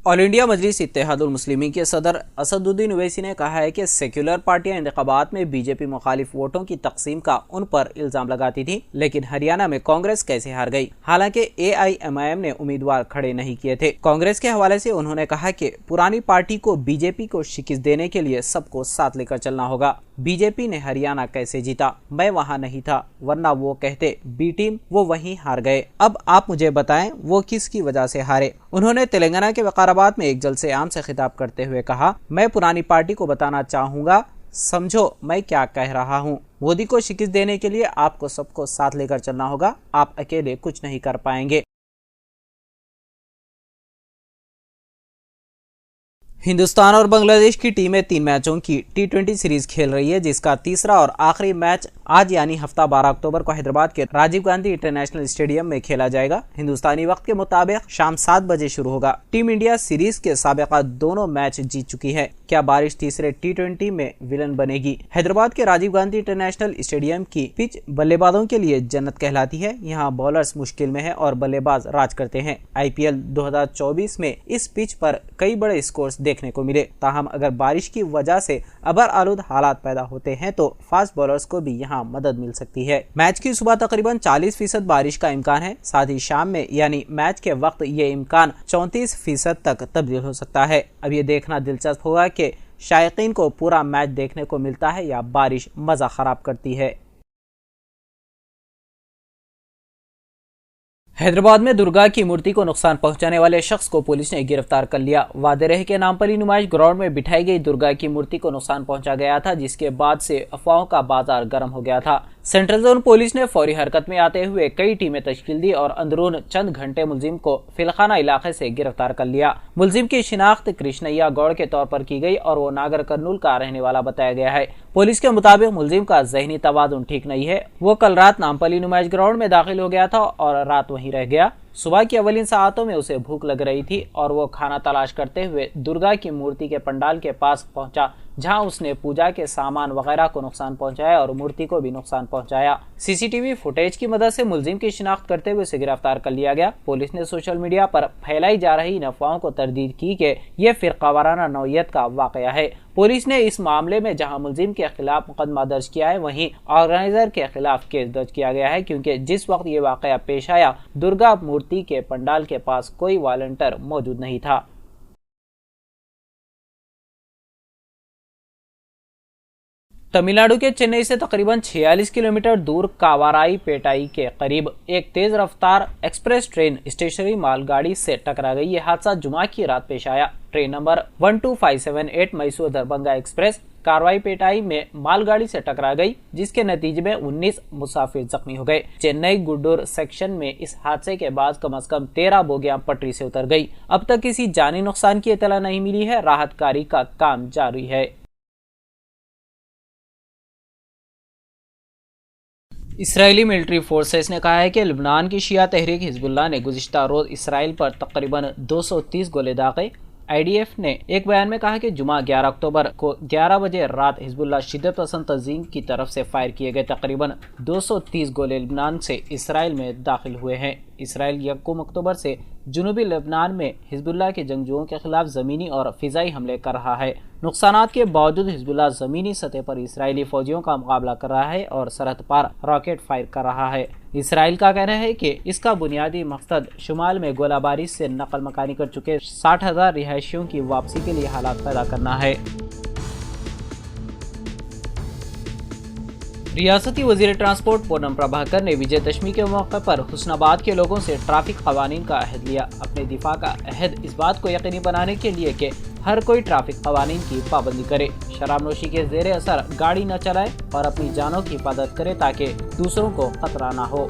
All India मजलिस इत्तेहादुल मुस्लिमीन के सदर असदुद्दीन ओवैसी ने कहा है कि सेक्युलर पार्टियां इंतखाबात में बीजेपी मुखालिफ वोटों की तकसीम का उन पर इल्जाम लगाती थी, लेकिन हरियाणा में कांग्रेस कैसे हार गई। हालांकि AIMIM ने उम्मीदवार खड़े नहीं किए थे। कांग्रेस के हवाले से उन्होंने कहा कि पुरानी पार्टी को बीजेपी को शिकस्त देने के लिए सबको साथ लेकर चलना होगा। बीजेपी ने हरियाणा कैसे जीता, मैं वहाँ नहीं था, वरना वो कहते बी टीम वो वहीं हार गए। अब आप मुझे बताएं वो किसकी वजह से हारे। उन्होंने तेलंगाना के वकाराबाद में एक जलसे आम से खिताब करते हुए कहा, मैं पुरानी पार्टी को बताना चाहूंगा, समझो मैं क्या कह रहा हूँ। मोदी को शिकस्त देने के लिए आपको सबको साथ लेकर चलना होगा, आप अकेले कुछ नहीं कर पाएंगे। हिंदुस्तान और बांग्लादेश की टीमें 3 मैचों की T20 सीरीज खेल रही है, जिसका तीसरा और आखिरी मैच आज यानी हफ्ता 12 अक्टूबर को हैदराबाद के राजीव गांधी इंटरनेशनल स्टेडियम में खेला जाएगा। हिंदुस्तानी वक्त के मुताबिक शाम 7 बजे शुरू होगा। टीम इंडिया सीरीज के साबिका दोनों मैच जीत चुकी है। क्या बारिश तीसरे T20 में विलन बनेगी? हैदराबाद के राजीव गांधी इंटरनेशनल स्टेडियम की पिच बल्लेबाजों के लिए जन्नत कहलाती है। यहाँ बॉलर्स मुश्किल में है और बल्लेबाज राज करते हैं। IPL 2024 में इस पिच पर कई बड़े स्कोर्स देखने को मिले। ताहम अगर बारिश की वजह से अबर आलूद हालात पैदा होते हैं तो फास्ट बॉलर्स को भी यहाँ मदद मिल सकती है। मैच की सुबह तकरीबन 40% बारिश का इम्कान है। साथ ही शाम में यानी मैच के वक्त ये इम्कान 34% तक तब्दील हो सकता है। अब ये देखना दिलचस्प होगा कि शायकीन को पूरा मैच देखने को मिलता है या बारिश मजा खराब करती है। हैदराबाद में दुर्गा की मूर्ति को नुकसान पहुंचाने वाले शख्स को पुलिस ने गिरफ्तार कर लिया। वादेरेह के नामपली नुमाइश ग्राउंड में बिठाई गई दुर्गा की मूर्ति को नुकसान पहुंचा गया था, जिसके बाद से अफवाहों का बाजार गर्म हो गया था। सेंट्रल जोन पुलिस ने फौरी हरकत में आते हुए कई टीमें तश्कील दी और अंदरून चंद घंटे मुलजिम को फिलखाना इलाके से गिरफ्तार कर लिया। मुलजिम की शिनाख्त कृष्णैया गौड़ के तौर पर की गई और वो नागर कर्नूल का रहने वाला बताया गया है। पुलिस के मुताबिक मुलजिम का ज़हनी तवाज़ुन ठीक नहीं है। वो कल रात नामपली नुमाइश ग्राउंड में दाखिल हो गया था और रात वहीं रह गया। सुबह की अवलिन सातों में उसे भूख लग रही थी और वो खाना तलाश करते हुए दुर्गा की मूर्ति के पंडाल के पास पहुंचा, जहां उसने पूजा के सामान वगैरह को नुकसान पहुंचाया और मूर्ति को भी नुकसान पहुंचाया। CCTV फुटेज की मदद से मुलजिम की शिनाख्त करते हुए उसे गिरफ्तार कर लिया गया। पुलिस ने सोशल मीडिया पर फैलाई जा रही अफवाहों को तरदीद की कि यह फिरकावाराना नौयत का वाकया है। पुलिस ने इस मामले में जहां मुलजिम के खिलाफ मुकदमा दर्ज किया है, वहीं ऑर्गेनाइजर के खिलाफ केस दर्ज किया गया है, क्योंकि जिस वक्त ये वाकया पेश आया दुर्गा मूर्ति के पंडाल के पास कोई वॉलंटियर मौजूद नहीं था। तमिलनाडु के चेन्नई से तकरीबन 46 किलोमीटर दूर कावाराई पेटाई के करीब एक तेज रफ्तार एक्सप्रेस ट्रेन स्टेशनरी मालगाड़ी से टकरा गई। यह हादसा जुमा की रात पेश आया। Train number 12578 Mysore Darbhanga express कारवाई पेटाई में मालगाड़ी से टकरा गई, जिसके नतीजे में 19 मुसाफिर जख्मी हो गए। चेन्नई गुड्डूर सेक्शन में इस हादसे के बाद कम से कम 13 बोगियां पटरी से उतर गई। अब तक किसी जानी नुकसान की इतला नहीं मिली है। राहत कारी का काम जारी है। इसराइली मिलिट्री फोर्सेस ने कहा है कि लबनान की शिया तहरीक हिजबुल्लाह ने गुज़िश्ता रोज इसराइल पर तकरीबन 230 गोले दागे। IDF ने एक बयान में कहा कि जुमा 11 अक्टूबर को 11 बजे रात हिजबुल्लाह शिद्दत पसंद तंजीम की तरफ से फायर किए गए तकरीबन 230 गोले लबनान से इसराइल में दाखिल हुए हैं। इसराइल 1 अक्टूबर से जुनूबी लेबनान में हिजबुल्लाह के जंगजुओं के खिलाफ ज़मीनी और फ़िज़ाई हमले कर रहा है। नुकसानात के बावजूद हिजबुल्लाह ज़मीनी सतह पर इसराइली फ़ौजियों का मुकाबला कर रहा है और सरहद पार रॉकेट फायर कर रहा है। इसराइल का कहना है कि इसका बुनियादी मकसद शुमाल में गोलाबारी से नकल मकानी कर चुके 60,000 रिहायशियों की वापसी के लिए हालात पैदा करना है। रियासती वजीर ट्रांसपोर्ट पूनम प्रभाकर ने विजयदशमी के मौके पर हुस्नाबाद के लोगों से ट्रैफिक कवानीन का अहद लिया। अपने दिफा का अहद इस बात को यकीनी बनाने के लिए कि हर कोई ट्रैफिक कवानीन की पाबंदी करे, शराब नोशी के जेर असर गाड़ी न चलाए और अपनी जानों की हिफाजत करे ताकि दूसरों को खतरा न हो।